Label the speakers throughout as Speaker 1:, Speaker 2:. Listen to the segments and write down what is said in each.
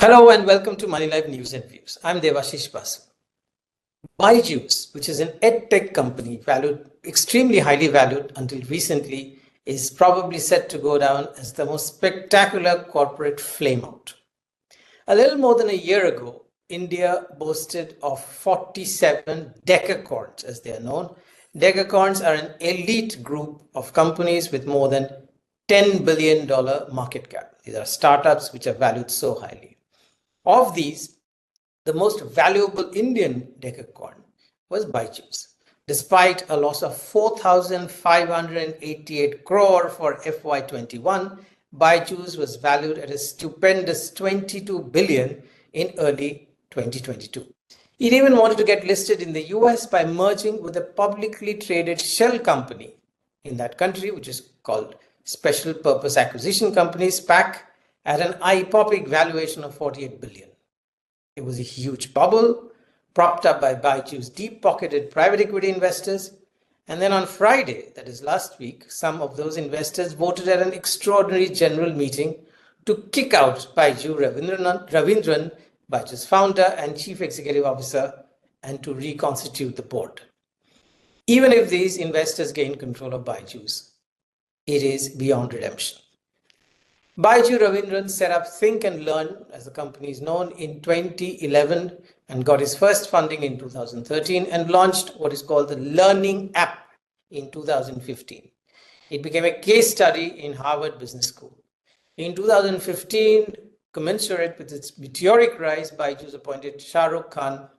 Speaker 1: Hello and welcome to Moneylife News and Views. I'm Devashish Basu. Byjus, which is an edtech company valued extremely highly valued until recently, is probably set to go down as the most spectacular corporate flameout. A little more than a year ago, India boasted of 47 decacorns, as they are known. Decacorns are an elite group of companies with more than $10 billion market cap. These are startups which are valued so highly. Of these, the most valuable Indian decacorn was Byjus. Despite a loss of 4,588 crore for FY21, Byjus was valued at a stupendous 22 billion in early 2022. It even wanted to get listed in the US by merging with a publicly traded shell company in that country, which is called Special Purpose Acquisition Company, SPAC, at an eye-popping valuation of 48 billion. It was a huge bubble, propped up by Byju's deep-pocketed private equity investors. And then on Friday, that is last week, some of those investors voted at an extraordinary general meeting to kick out Byju Ravindran, Byju's founder and chief executive officer, and to reconstitute the board. Even if these investors gain control of Byju's, it is beyond redemption. Byju Ravindran set up Think and Learn, as the company is known, in 2011 and got his first funding in 2013 and launched what is called the Learning App in 2015. It became a case study in Harvard Business School. In 2015, commensurate with its meteoric rise, Byju's appointed Shah Rukh Khan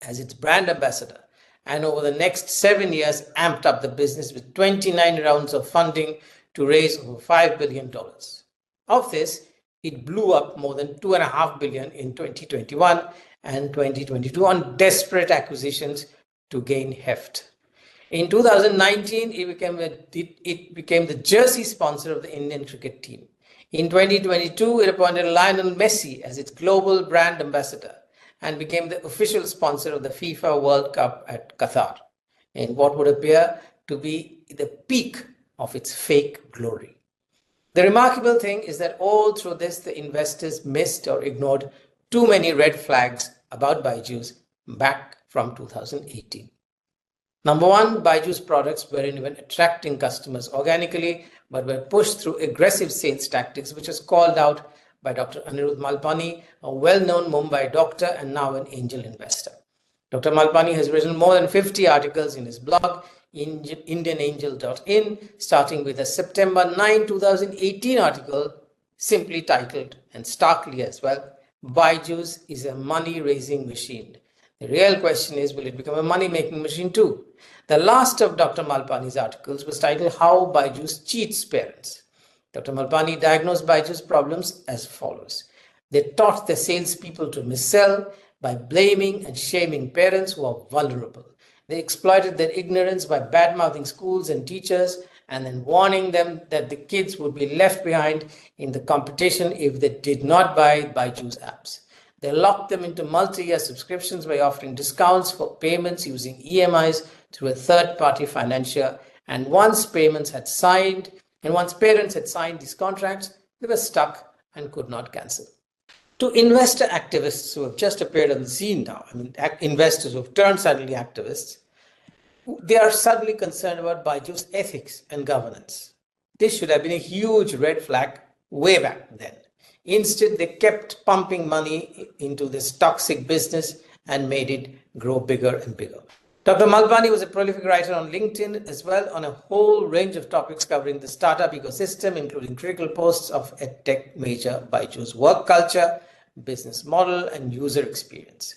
Speaker 1: as its brand ambassador, and over the next 7 years amped up the business with 29 rounds of funding to raise over $5 billion. Of this, it blew up more than $2.5 billion in 2021 and 2022 on desperate acquisitions to gain heft. In 2019, it became the jersey sponsor of the Indian cricket team. In 2022, it appointed Lionel Messi as its global brand ambassador and became the official sponsor of the FIFA World Cup at Qatar, in what would appear to be the peak of its fake glory. The remarkable thing is that all through this, the investors missed or ignored too many red flags about Byju's back from 2018. Number one, Byju's products weren't even attracting customers organically, but were pushed through aggressive sales tactics, which was called out by Dr. Anirudh Malpani, a well-known Mumbai doctor and now an angel investor. Dr. Malpani has written more than 50 articles in his blog, indianangel.in, starting with a September 9, 2018 article simply titled, and starkly as well, Byju's is a money-raising machine. The real question is, will it become a money-making machine too? The last of Dr. Malpani's articles was titled How Byju's Cheats Parents. Dr. Malpani diagnosed Byju's problems as follows. They taught their salespeople to missell by blaming and shaming parents who are vulnerable. They exploited their ignorance by bad-mouthing schools and teachers and then warning them that the kids would be left behind in the competition if they did not buy Byju's apps. They locked them into multi-year subscriptions by offering discounts for payments using EMIs through a third-party financier. And once parents had signed these contracts, they were stuck and could not cancel. To investor activists who have just appeared on the scene now, investors who have turned suddenly activists, they are suddenly concerned about Byju's ethics and governance. This should have been a huge red flag way back then. Instead, they kept pumping money into this toxic business and made it grow bigger and bigger. Dr. Malpani was a prolific writer on LinkedIn as well on a whole range of topics covering the startup ecosystem, including critical posts of edtech major Byju's work culture, business model, and user experience.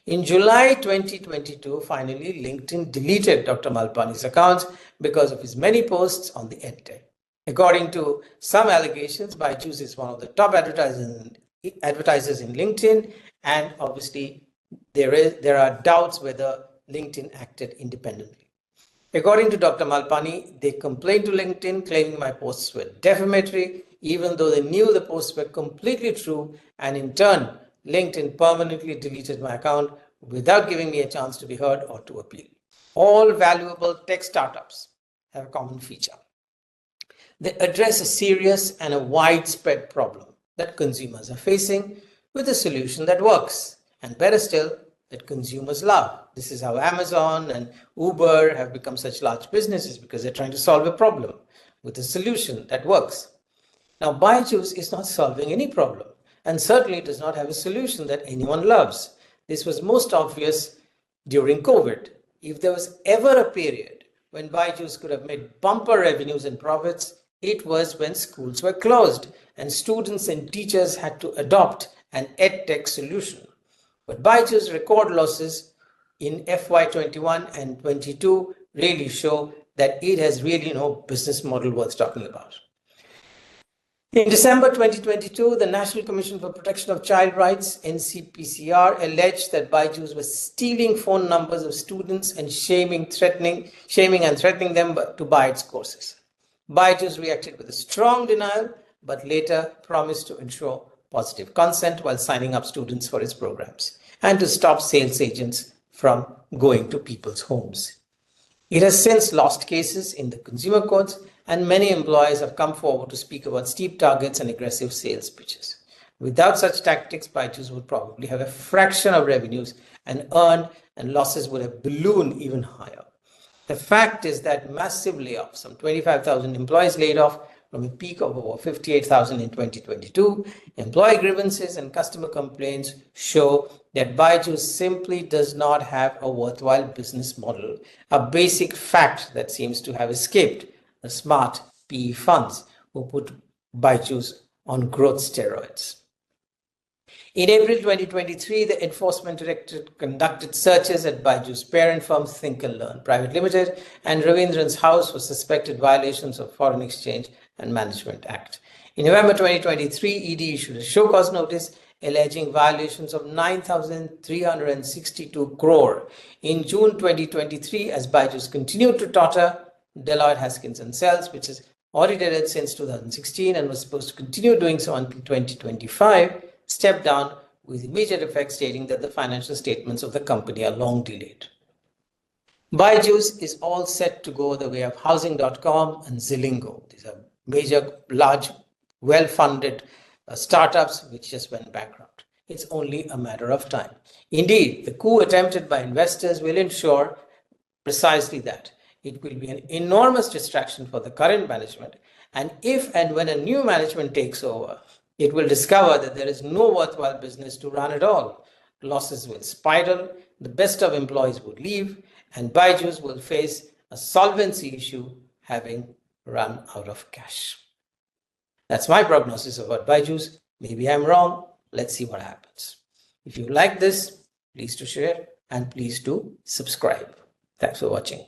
Speaker 1: In July 2022, finally, LinkedIn deleted Dr. Malpani's accounts because of his many posts on the edtech. According to some allegations, Byju's is one of the top advertisers in LinkedIn, and obviously there are doubts whether LinkedIn acted independently. According to Dr. Malpani, they complained to LinkedIn claiming my posts were defamatory, even though they knew the posts were completely true, and in turn, LinkedIn permanently deleted my account without giving me a chance to be heard or to appeal. All valuable tech startups have a common feature. They address a serious and a widespread problem that consumers are facing, with a solution that works, and better still, that consumers love. This is how Amazon and Uber have become such large businesses, because they're trying to solve a problem with a solution that works. Now, Byjus is not solving any problem, and certainly does not have a solution that anyone loves. This was most obvious during COVID. If there was ever a period when Byjus could have made bumper revenues and profits, it was when schools were closed and students and teachers had to adopt an edtech solution. But Byju's record losses in FY21 and 22 really show that it has really no business model worth talking about. In December 2022, the National Commission for Protection of Child Rights, NCPCR, alleged that Byjus was stealing phone numbers of students and shaming and threatening them to buy its courses. Byjus reacted with a strong denial, but later promised to ensure positive consent while signing up students for its programs, and to stop sales agents from going to people's homes. It has since lost cases in the consumer courts, and many employers have come forward to speak about steep targets and aggressive sales pitches. Without such tactics, Byjus would probably have a fraction of revenues and losses would have ballooned even higher. The fact is that massive layoffs, some 25,000 employees laid off from a peak of over 58,000 in 2022, employee grievances and customer complaints show that Byjus simply does not have a worthwhile business model, a basic fact that seems to have escaped the smart PE funds who put Byjus on growth steroids. In April 2023, the Enforcement Directorate conducted searches at Byju's parent firm Think and Learn Private Limited and Ravindran's house for suspected violations of Foreign Exchange and Management Act. In November 2023, ED issued a show cause notice alleging violations of 9,362 crore. In June 2023, as Byjus continued to totter, Deloitte Haskins and Sells, which has audited it since 2016 and was supposed to continue doing so until 2025, stepped down with immediate effect, stating that the financial statements of the company are long delayed. Byjus is all set to go the way of Housing.com and Zilingo. These are major, large, well-funded startups which just went bankrupt. It's only a matter of time. Indeed, the coup attempted by investors will ensure precisely that. It will be an enormous distraction for the current management, and if and when a new management takes over, it will discover that there is no worthwhile business to run at all. Losses will spiral, the best of employees would leave, and Byjus will face a solvency issue, having run out of cash. That's my prognosis about Byjus. Maybe I'm wrong. Let's see what happens. If you like this, please do share and please do subscribe. Thanks for watching.